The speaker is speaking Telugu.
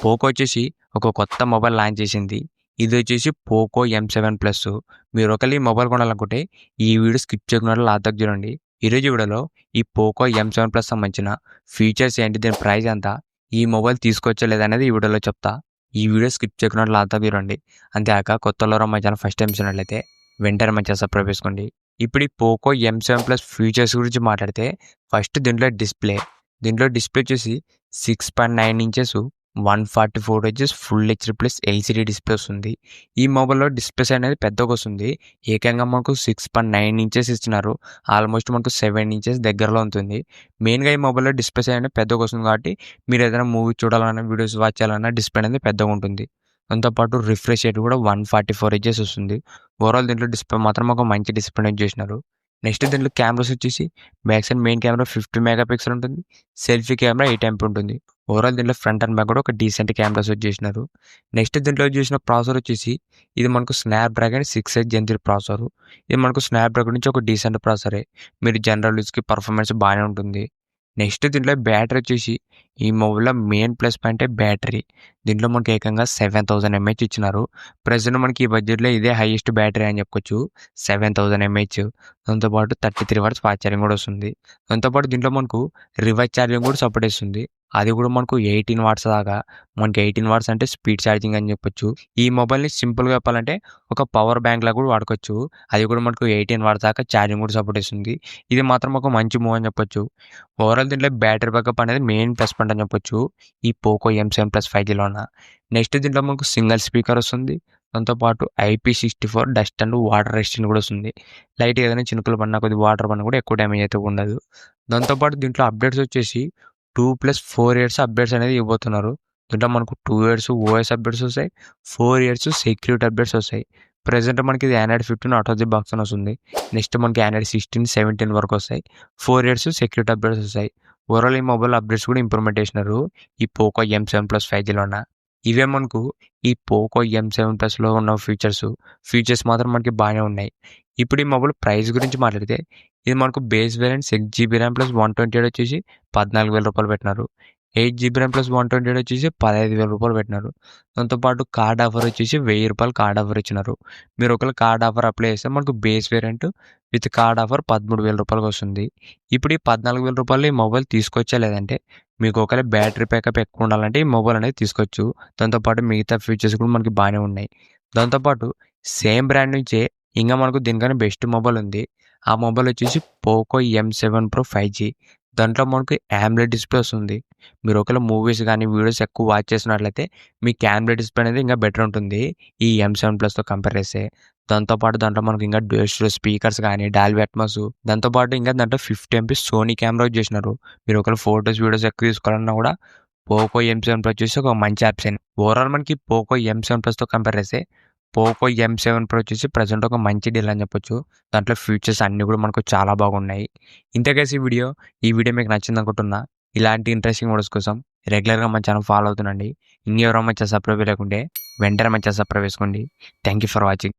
పోకో వచ్చేసి ఒక కొత్త మొబైల్ లాంచ్ చేసింది. ఇది వచ్చేసి పోకో M7 ప్లస్. మీరు ఒకవేళ ఈ మొబైల్ కొనాలనుకుంటే ఈ వీడియో స్కిప్ చేయకుండా లాస్ట్ దాకా చూడండి. ఈరోజు వీడియోలో ఈ పోకో M7 ప్లస్ సంబంధించిన ఫీచర్స్ ఏంటి, దీని ప్రైస్ ఎంత, ఈ మొబైల్ తీసుకోవచ్చా లేదనేది ఈ వీడియోలో చెప్తా. ఈ వీడియో స్కిప్ చేయకుండా లాస్ట్ దాకా చూడండి. అంతేకాక కొత్తలో మా ఛానల్ ఫస్ట్ టైం చూసినట్లయితే వెంటనే మన ఛానల్ సబ్స్క్రైబ్ చేసుకోండి. ఇప్పుడు ఈ పోకో M7 ప్లస్ ఫీచర్స్ గురించి మాట్లాడితే ఫస్ట్ దీంట్లో డిస్ప్లే వచ్చేసి 6.9 inches 144 Hz full HD plus LCD display వస్తుంది. ఈ మొబైల్లో డిస్ప్లేస్ అనేది పెద్దగా వస్తుంది. ఏకంగా మనకు 6.9 ఇంచెస్ ఇస్తున్నారు. ఆల్మోస్ట్ మనకు 7 ఇంచెస్ దగ్గరలో ఉంటుంది. మెయిన్గా ఈ మొబైల్లో డిస్ప్లేస్ అనేది పెద్దగా వస్తుంది కాబట్టి మీరు ఏదైనా మూవీ చూడాలన్నా, వీడియోస్ వాచ్ చేయాలన్నా డిస్ప్లే అనేది పెద్దగా ఉంటుంది. దాంతోపాటు రిఫ్రెష్ రేట్ కూడా 144 హెచ్ఎస్ వస్తుంది. ఓవరాల్ దీంట్లో డిస్ప్లే మాత్రం ఒక మంచి డిస్ప్లే చేసినారు. నెక్స్ట్ దీంట్లో కెమెరాస్ వచ్చేసి back side main camera 50 megapixel ఉంటుంది. సెల్ఫీ కెమెరా 8 MP ఉంటుంది. ఓవరాల్ దీంట్లో ఫ్రంట్ అండ్ బ్యాక్ కూడా ఒక డీసెంట్ కెమెరాస్ వచ్చేసినారు. నెక్స్ట్ దీంట్లో చేసిన ప్రాసెసర్ వచ్చేసి ఇది మనకు స్నాప్డ్రాగన్ 6 Gen 3 ప్రాసెసర్. ఇది మనకు స్నాప్డ్రాగన్ నుంచి ఒక డీసెంట్ ప్రాసెసరే. మీరు జనరల్ యూస్కి పర్ఫార్మెన్స్ బాగానే ఉంటుంది. నెక్స్ట్ దీంట్లో బ్యాటరీ వచ్చేసి ఈ మొబైల్లో మెయిన్ ప్లస్ పాయింట్ బ్యాటరీ. దీంట్లో మనకి ఏకంగా 7000 mAh ఇచ్చినారు. ప్రజెంట్ మనకి ఈ బడ్జెట్లో ఇదే హైయెస్ట్ బ్యాటరీ అని చెప్పొచ్చు, 7000 mAh. దాంతోపాటు 33 వాట్స్ ఫాస్ట్ ఛార్జింగ్ కూడా వస్తుంది. దాంతోపాటు దీంట్లో మనకు రివర్స్ ఛార్జింగ్ కూడా సపోర్ట్ ఇస్తుంది. అది కూడా మనకు 18 వాట్స్ దాకా. మనకి 18 వాట్స్ అంటే స్పీడ్ ఛార్జింగ్ అని చెప్పొచ్చు. ఈ మొబైల్ని సింపుల్గా చెప్పాలంటే ఒక పవర్ బ్యాంక్ లాగా కూడా వాడుకోవచ్చు. అది కూడా మనకు 18 వాట్స్ దాకా ఛార్జింగ్ కూడా సపోర్ట్ ఇస్తుంది. ఇది మాత్రం ఒక మంచి మూవ్ అని చెప్పొచ్చు. ఓవరాల్ దీంట్లో బ్యాటరీ బ్యాకప్ అనేది మెయిన్ ప్లస్ పాయింట్ అని చెప్పొచ్చు ఈ పోకో M7 ప్లస్ 5Gలోన. నెక్స్ట్ దీంట్లో మనకు సింగిల్ స్పీకర్ వస్తుంది. దాంతోపాటు IP64 dust and water resistant కూడా వస్తుంది. లైట్ ఏదైనా చినుకులు పడినా, కొద్దిగా వాటర్ పడినా కూడా ఎక్కువ డ్యామేజ్ అయితే ఉండదు. దాంతోపాటు దీంట్లో అప్డేట్స్ వచ్చేసి 2+4 ఇయర్స్ అప్డేట్స్ అనేది ఇవ్వబోతున్నారు. దీంట్లో మనకు 2 ఇయర్స్ ఓఎస్ అప్డేట్స్ వస్తాయి, 4 ఇయర్స్ సెక్యూరిటీ అప్డేట్స్ వస్తాయి. ప్రెజెంట్ మనకి ఇది Android 15 out of the box అని వస్తుంది. నెక్స్ట్ మనకి Android 16, 17 వరకు వస్తాయి. 4 ఇయర్స్ సెక్యూరిటీ అప్డేట్స్ వస్తాయి. ఓవరాల్ ఈ మొబైల్ అప్డేట్స్ కూడా ఇంప్రూవ్మెంట్ చేసినారు ఈ పోకో M7 ప్లస్ 5Gలోన. ఇవే మనకు ఈ పోకో M7 ప్లస్లో ఉన్న ఫీచర్స్ మాత్రం మనకి బాగానే ఉన్నాయి. ఇప్పుడు ఈ మొబైల్ ప్రైస్ గురించి మాట్లాడితే ఇది మనకు base variant 6GB RAM plus 128 వచ్చేసి 14,000 రూపాయలు పెట్టినారు. 8GB ర్యామ్ ప్లస్ 128 వచ్చేసి 15,000 రూపాయలు పెట్టినారు. దాంతోపాటు కార్డ్ ఆఫర్ వచ్చేసి 1000 రూపాయలు కార్డ్ ఆఫర్ ఇచ్చినారు. మీరు ఒకవేళ కార్డ్ ఆఫర్ అప్లై చేస్తే మనకు base variant with card offer 13,000 రూపాయలకు వస్తుంది. ఇప్పుడు ఈ 14,000 రూపాయలు ఈ మొబైల్ తీసుకొచ్చా లేదంటే మీకు ఒకవేళ బ్యాటరీ బ్యాకప్ ఎక్కువ ఉండాలంటే ఈ మొబైల్ అనేది తీసుకోవచ్చు. దాంతోపాటు మిగతా ఫీచర్స్ కూడా మనకి బాగానే ఉన్నాయి. దాంతోపాటు సేమ్ బ్రాండ్ నుంచే ఇంకా మనకు దీనికన్నా బెస్ట్ మొబైల్ ఉంది. ఆ మొబైల్ వచ్చేసి పోకో M7 Pro 5G. దాంట్లో మనకు AMOLED డిస్ప్లే వస్తుంది. మీరు ఒకవేళ మూవీస్ కానీ వీడియోస్ ఎక్కువ వాచ్ చేసినట్లయితే మీకు AMOLED డిస్ప్లే అనేది ఇంకా బెటర్ ఉంటుంది ఈ M7 ప్లస్తో కంపేర్ చేస్తే. దాంతోపాటు దాంట్లో మనకు ఇంకా డ్యూయల్ స్పీకర్స్ కానీ, డాల్బీ అట్మాస్, దాంతోపాటు ఇంకా దాంట్లో 50 MP సోనీ కెమెరా చేసినారు. మీరు ఒకవేళ ఫోటోస్ వీడియోస్ ఎక్కువ తీసుకోవాలన్నా కూడా పోకో M7 Pro వచ్చేసి ఒక మంచి ఆప్షన్. ఓవరాల్ మనకి పోకో M7 ప్లస్తో కంపేర్ చేస్తే పోకో M7 Pro వచ్చేసి ప్రజెంట్ ఒక మంచి డీల్ అని చెప్పొచ్చు. దాంట్లో ఫీచర్స్ అన్నీ కూడా మనకు చాలా బాగున్నాయి. ఇంతకేసి ఈ వీడియో మీకు నచ్చింది అనుకుంటున్నా. ఇలాంటి ఇంట్రెస్టింగ్ వీడియోస్ కోసం రెగ్యులర్గా మన ఛానల్ ఫాలో అవుతుండండి. ఇంకెవరో మన ఛానల్ సబ్స్క్రైబ్ లేకుంటే వెంటనే మన ఛానల్ సబ్స్క్రైబ్ చేసుకోండి. Thank you for watching.